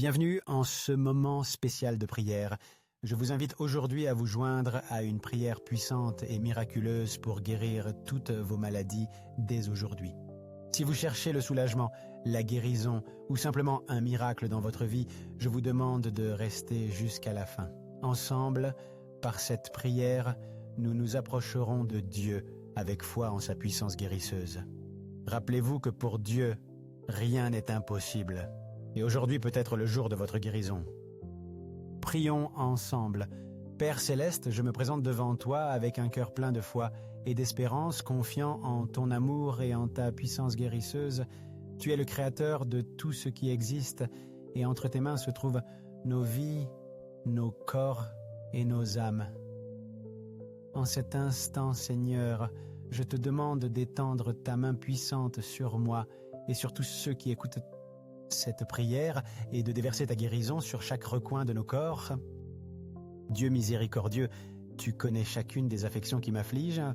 Bienvenue en ce moment spécial de prière. Je vous invite aujourd'hui à vous joindre à une prière puissante et miraculeuse pour guérir toutes vos maladies dès aujourd'hui. Si vous cherchez le soulagement, la guérison ou simplement un miracle dans votre vie, je vous demande de rester jusqu'à la fin. Ensemble, par cette prière, nous nous approcherons de Dieu avec foi en sa puissance guérisseuse. Rappelez-vous que pour Dieu, rien n'est impossible. Et aujourd'hui peut être le jour de votre guérison. Prions ensemble. Père Céleste, je me présente devant toi avec un cœur plein de foi et d'espérance, confiant en ton amour et en ta puissance guérisseuse. Tu es le créateur de tout ce qui existe et entre tes mains se trouvent nos vies, nos corps et nos âmes. En cet instant, Seigneur, je te demande d'étendre ta main puissante sur moi et sur tous ceux qui écoutent cette prière et de déverser ta guérison sur chaque recoin de nos corps. Dieu miséricordieux, tu connais chacune des affections qui m'affligent,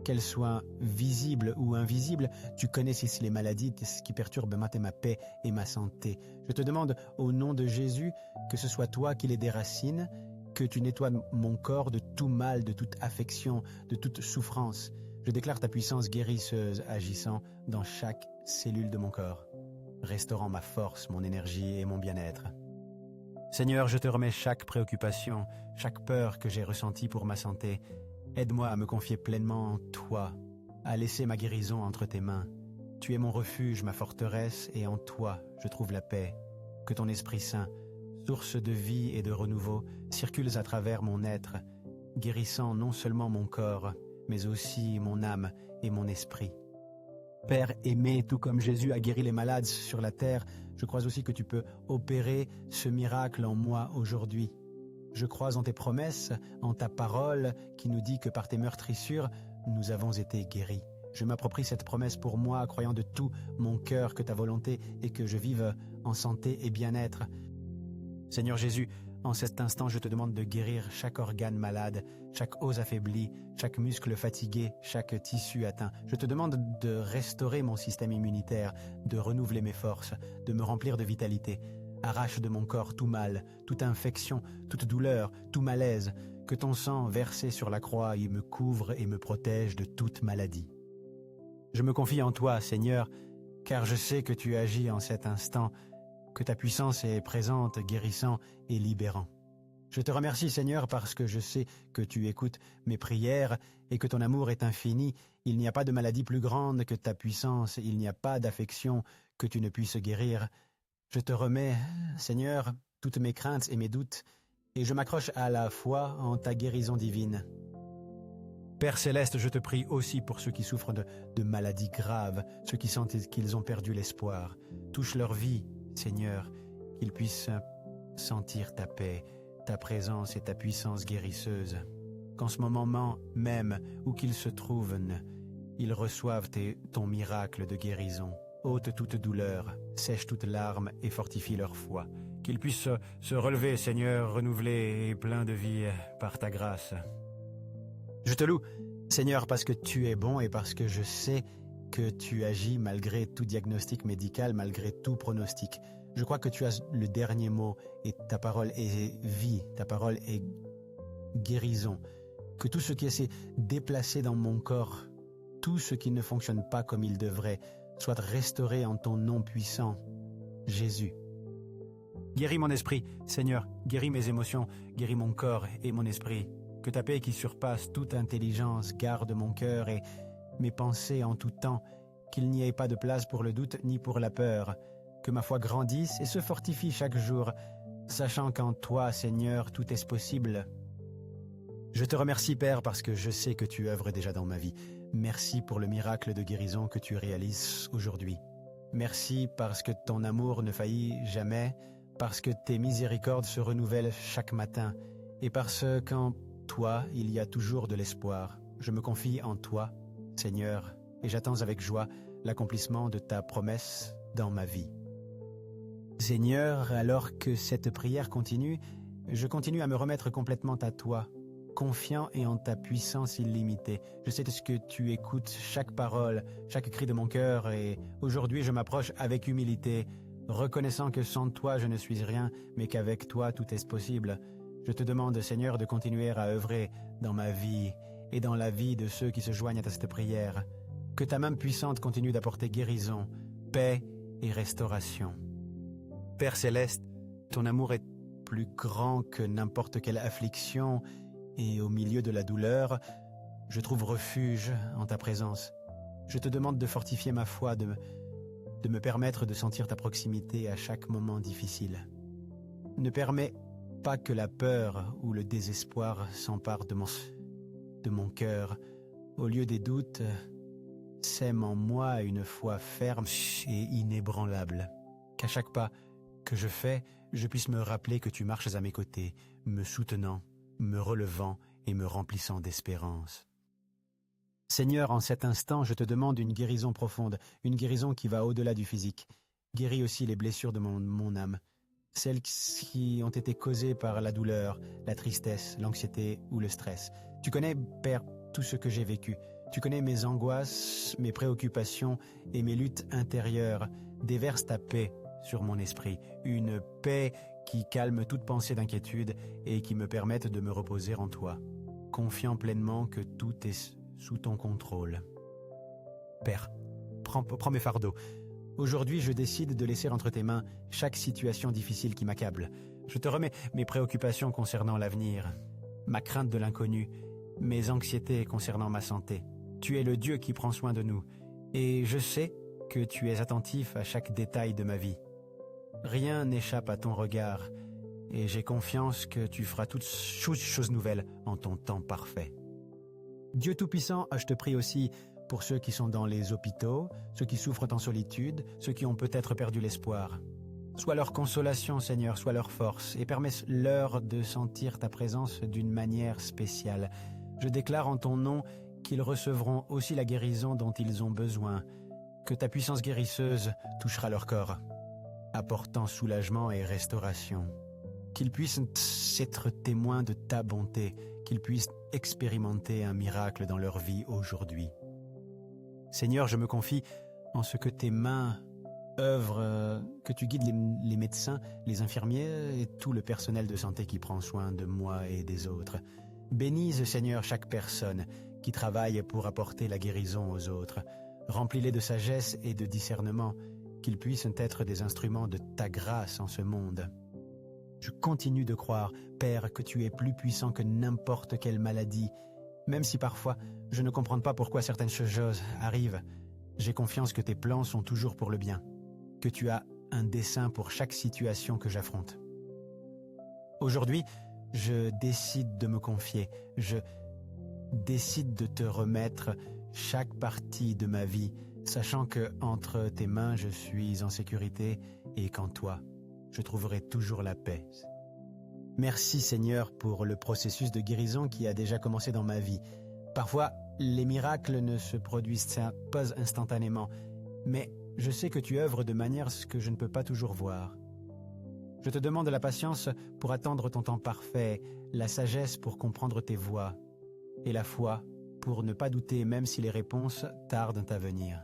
qu'elles soient visibles ou invisibles. Tu connais si les maladies qui perturbent ma paix et ma santé. Je te demande au nom de Jésus que ce soit toi qui les déracines, que tu nettoies mon corps de tout mal, de toute affection, de toute souffrance. Je déclare ta puissance guérisseuse agissant dans chaque cellule de mon corps, restaurant ma force, mon énergie et mon bien-être. Seigneur, je te remets chaque préoccupation, chaque peur que j'ai ressentie pour ma santé. Aide-moi à me confier pleinement en toi, à laisser ma guérison entre tes mains. Tu es mon refuge, ma forteresse, et en toi, je trouve la paix. Que ton Esprit Saint, source de vie et de renouveau, circule à travers mon être, guérissant non seulement mon corps, mais aussi mon âme et mon esprit. Père aimé, tout comme Jésus a guéri les malades sur la terre, je crois aussi que tu peux opérer ce miracle en moi aujourd'hui. Je crois en tes promesses, en ta parole qui nous dit que par tes meurtrissures, nous avons été guéris. Je m'approprie cette promesse pour moi, croyant de tout mon cœur que ta volonté est que je vive en santé et bien-être. Seigneur Jésus, en cet instant, je te demande de guérir chaque organe malade, chaque os affaibli, chaque muscle fatigué, chaque tissu atteint. Je te demande de restaurer mon système immunitaire, de renouveler mes forces, de me remplir de vitalité. Arrache de mon corps tout mal, toute infection, toute douleur, tout malaise. Que ton sang versé sur la croix y me couvre et me protège de toute maladie. Je me confie en toi, Seigneur, car je sais que tu agis en cet instant, que ta puissance est présente, guérissant et libérant. Je te remercie, Seigneur, parce que je sais que tu écoutes mes prières et que ton amour est infini. Il n'y a pas de maladie plus grande que ta puissance, il n'y a pas d'affection que tu ne puisses guérir. Je te remets, Seigneur, toutes mes craintes et mes doutes, et je m'accroche à la foi en ta guérison divine. Père Céleste, je te prie aussi pour ceux qui souffrent de maladies graves, ceux qui sentent qu'ils ont perdu l'espoir. Touche leur vie, Seigneur, qu'ils puissent sentir ta paix, ta présence et ta puissance guérisseuse. Qu'en ce moment même où qu'ils se trouvent, ils reçoivent ton miracle de guérison. Ôte toute douleur, sèche toute larme et fortifie leur foi. Qu'ils puissent se relever, Seigneur, renouvelés et pleins de vie par ta grâce. Je te loue, Seigneur, parce que tu es bon et parce que je sais que tu agis malgré tout diagnostic médical, malgré tout pronostic. Je crois que tu as le dernier mot et ta parole est vie, ta parole est guérison. Que tout ce qui est déplacé dans mon corps, tout ce qui ne fonctionne pas comme il devrait, soit restauré en ton nom puissant, Jésus. Guéris mon esprit, Seigneur, guéris mes émotions, guéris mon corps et mon esprit. Que ta paix qui surpasse toute intelligence garde mon cœur et mes pensées en tout temps, qu'il n'y ait pas de place pour le doute ni pour la peur, que ma foi grandisse et se fortifie chaque jour, sachant qu'en toi, Seigneur, tout est possible. Je te remercie, Père, parce que je sais que tu œuvres déjà dans ma vie. Merci pour le miracle de guérison que tu réalises aujourd'hui. Merci parce que ton amour ne faillit jamais, parce que tes miséricordes se renouvellent chaque matin, et parce qu'en toi, il y a toujours de l'espoir. Je me confie en toi, Seigneur, et j'attends avec joie l'accomplissement de ta promesse dans ma vie. Seigneur, alors que cette prière continue, je continue à me remettre complètement à toi, confiant et en ta puissance illimitée. Je sais que tu écoutes chaque parole, chaque cri de mon cœur, et aujourd'hui je m'approche avec humilité, Reconnaissant que sans toi je ne suis rien, mais qu'avec toi tout est possible, je te demande, Seigneur, de continuer à œuvrer dans ma vie et dans la vie de ceux qui se joignent à cette prière. Que ta main puissante continue d'apporter guérison, paix et restauration. Père céleste, ton amour est plus grand que n'importe quelle affliction, et au milieu de la douleur, je trouve refuge en ta présence. Je te demande de fortifier ma foi, de me permettre de sentir ta proximité à chaque moment difficile. Ne permets pas que la peur ou le désespoir s'emparent de mon cœur. Au lieu des doutes, sème en moi une foi ferme et inébranlable. Qu'à chaque pas que je fais, je puisse me rappeler que tu marches à mes côtés, me soutenant, me relevant et me remplissant d'espérance. Seigneur, en cet instant, je te demande une guérison profonde, une guérison qui va au-delà du physique. Guéris aussi les blessures de mon âme, celles qui ont été causées par la douleur, la tristesse, l'anxiété ou le stress. Tu connais, Père, tout ce que j'ai vécu. Tu connais mes angoisses, mes préoccupations et mes luttes intérieures. Déverse ta paix sur mon esprit, une paix qui calme toute pensée d'inquiétude et qui me permette de me reposer en toi, confiant pleinement que tout est sous ton contrôle. Père, prends mes fardeaux. Aujourd'hui, je décide de laisser entre tes mains chaque situation difficile qui m'accable. Je te remets mes préoccupations concernant l'avenir, ma crainte de l'inconnu, mes anxiétés concernant ma santé. Tu es le Dieu qui prend soin de nous, et je sais que tu es attentif à chaque détail de ma vie. Rien n'échappe à ton regard, et j'ai confiance que tu feras toutes choses nouvelles en ton temps parfait. Dieu Tout-Puissant, je te prie aussi pour ceux qui sont dans les hôpitaux, ceux qui souffrent en solitude, ceux qui ont peut-être perdu l'espoir. Sois leur consolation, Seigneur, sois leur force, et permets-leur de sentir ta présence d'une manière spéciale. Je déclare en ton nom qu'ils recevront aussi la guérison dont ils ont besoin, que ta puissance guérisseuse touchera leur corps, apportant soulagement et restauration. Qu'ils puissent être témoins de ta bonté, qu'ils puissent expérimenter un miracle dans leur vie aujourd'hui. Seigneur, je me confie en ce que tes mains œuvrent, que tu guides les médecins, les infirmiers et tout le personnel de santé qui prend soin de moi et des autres. Bénise, Seigneur, chaque personne qui travaille pour apporter la guérison aux autres. Remplis-les de sagesse et de discernement, qu'ils puissent être des instruments de ta grâce en ce monde. Je continue de croire, Père, que tu es plus puissant que n'importe quelle maladie. Même si parfois je ne comprends pas pourquoi certaines choses arrivent, j'ai confiance que tes plans sont toujours pour le bien, que tu as un dessein pour chaque situation que j'affronte. Aujourd'hui, je décide de me confier, je décide de te remettre chaque partie de ma vie, sachant que entre tes mains je suis en sécurité et qu'en toi, je trouverai toujours la paix. Merci Seigneur pour le processus de guérison qui a déjà commencé dans ma vie. Parfois, les miracles ne se produisent pas instantanément, mais je sais que tu œuvres de manière que je ne peux pas toujours voir. Je te demande la patience pour attendre ton temps parfait, la sagesse pour comprendre tes voies, et la foi pour ne pas douter même si les réponses tardent à venir.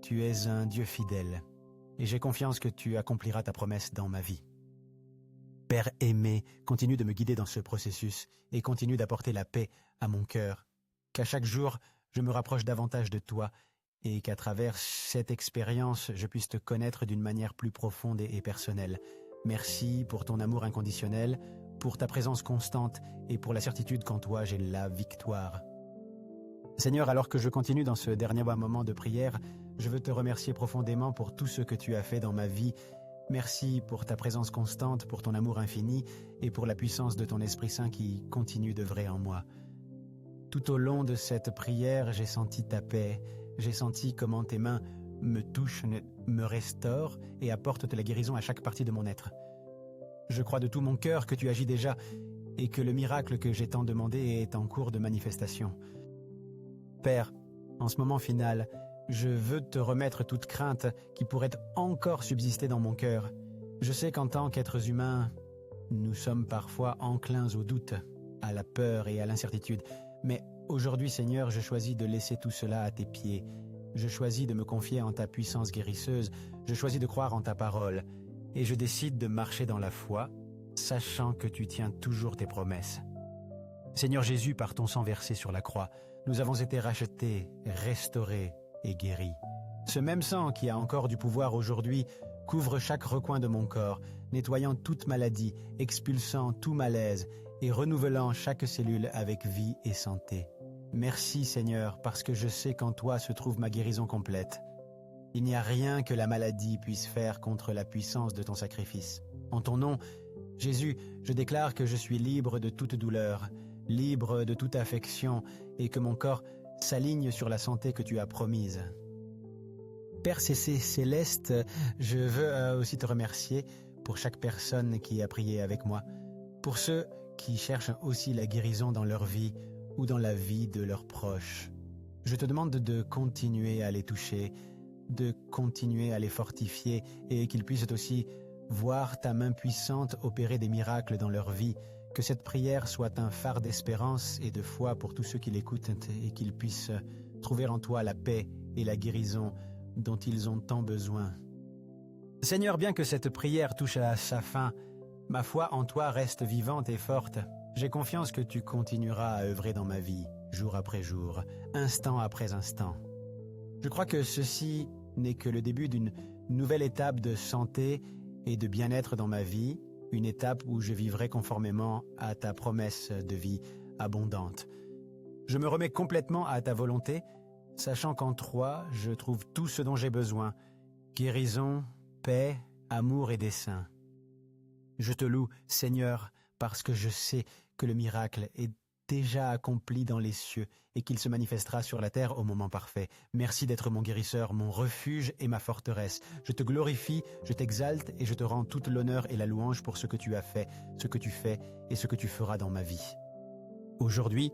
Tu es un Dieu fidèle, et j'ai confiance que tu accompliras ta promesse dans ma vie. Père aimé, continue de me guider dans ce processus et continue d'apporter la paix à mon cœur. Qu'à chaque jour, je me rapproche davantage de toi et qu'à travers cette expérience, je puisse te connaître d'une manière plus profonde et personnelle. Merci pour ton amour inconditionnel, pour ta présence constante et pour la certitude qu'en toi j'ai la victoire. Seigneur, alors que je continue dans ce dernier moment de prière, je veux te remercier profondément pour tout ce que tu as fait dans ma vie. Merci pour ta présence constante, pour ton amour infini et pour la puissance de ton Esprit Saint qui continue d'œuvrer en moi. Tout au long de cette prière, j'ai senti ta paix, j'ai senti comment tes mains me touchent, me restaurent et apportent de la guérison à chaque partie de mon être. Je crois de tout mon cœur que tu agis déjà et que le miracle que j'ai tant demandé est en cours de manifestation. Père, en ce moment final, je veux te remettre toute crainte qui pourrait encore subsister dans mon cœur. Je sais qu'en tant qu'êtres humains, nous sommes parfois enclins au doute, à la peur et à l'incertitude. Mais aujourd'hui, Seigneur, je choisis de laisser tout cela à tes pieds. Je choisis de me confier en ta puissance guérisseuse. Je choisis de croire en ta parole. et je décide de marcher dans la foi, sachant que tu tiens toujours tes promesses. Seigneur Jésus, par ton sang versé sur la croix, nous avons été rachetés, restaurés et guéris. Ce même sang qui a encore du pouvoir aujourd'hui couvre chaque recoin de mon corps, nettoyant toute maladie, expulsant tout malaise et renouvelant chaque cellule avec vie et santé. Merci Seigneur, parce que je sais qu'en toi se trouve ma guérison complète. Il n'y a rien que la maladie puisse faire contre la puissance de ton sacrifice. En ton nom, Jésus, je déclare que je suis libre de toute douleur, libre de toute affection et que mon corps s'aligne sur la santé que tu as promise. Père céleste, je veux aussi te remercier pour chaque personne qui a prié avec moi, pour ceux qui cherchent aussi la guérison dans leur vie ou dans la vie de leurs proches. Je te demande de continuer à les toucher, de continuer à les fortifier et qu'ils puissent aussi voir ta main puissante opérer des miracles dans leur vie, que cette prière soit un phare d'espérance et de foi pour tous ceux qui l'écoutent et qu'ils puissent trouver en toi la paix et la guérison dont ils ont tant besoin. Seigneur, bien que cette prière touche à sa fin, ma foi en toi reste vivante et forte. J'ai confiance que tu continueras à œuvrer dans ma vie, jour après jour, instant après instant. Je crois que ceci n'est que le début d'une nouvelle étape de santé et de bien-être dans ma vie, une étape où je vivrai conformément à ta promesse de vie abondante. Je me remets complètement à ta volonté, sachant qu'en toi, je trouve tout ce dont j'ai besoin, guérison, paix, amour et dessein. Je te loue, Seigneur, parce que je sais que le miracle est déjà accompli dans les cieux et qu'il se manifestera sur la terre au moment parfait. Merci d'être mon guérisseur, mon refuge et ma forteresse. Je te glorifie, je t'exalte et je te rends toute l'honneur et la louange pour ce que tu as fait, ce que tu fais et ce que tu feras dans ma vie. Aujourd'hui,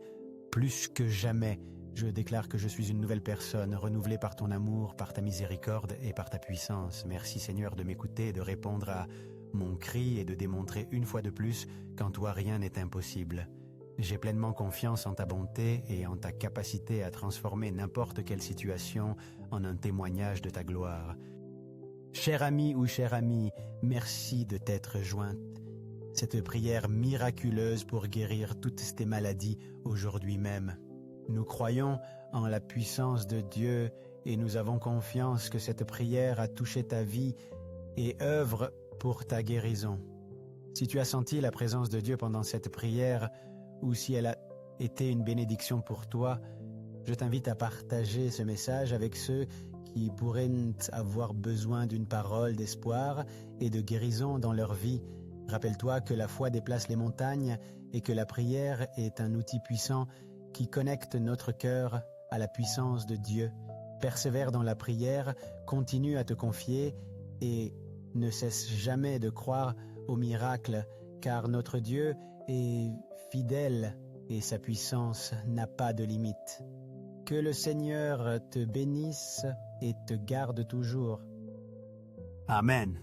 plus que jamais, je déclare que je suis une nouvelle personne, renouvelée par ton amour, par ta miséricorde et par ta puissance. Merci Seigneur de m'écouter et de répondre à mon cri et de démontrer une fois de plus qu'en toi rien n'est impossible. J'ai pleinement confiance en ta bonté et en ta capacité à transformer n'importe quelle situation en un témoignage de ta gloire. Cher ami ou chère amie, merci de t'être jointe. Cette prière miraculeuse pour guérir toutes tes maladies aujourd'hui même. Nous croyons en la puissance de Dieu et nous avons confiance que cette prière a touché ta vie et œuvre pour ta guérison. Si tu as senti la présence de Dieu pendant cette prière ou si elle a été une bénédiction pour toi, je t'invite à partager ce message avec ceux qui pourraient avoir besoin d'une parole d'espoir et de guérison dans leur vie. Rappelle-toi que la foi déplace les montagnes et que la prière est un outil puissant qui connecte notre cœur à la puissance de Dieu. Persévère dans la prière, continue à te confier et ne cesse jamais de croire au miracle, car notre Dieu est fidèle et sa puissance n'a pas de limite. Que le Seigneur te bénisse et te garde toujours. Amen.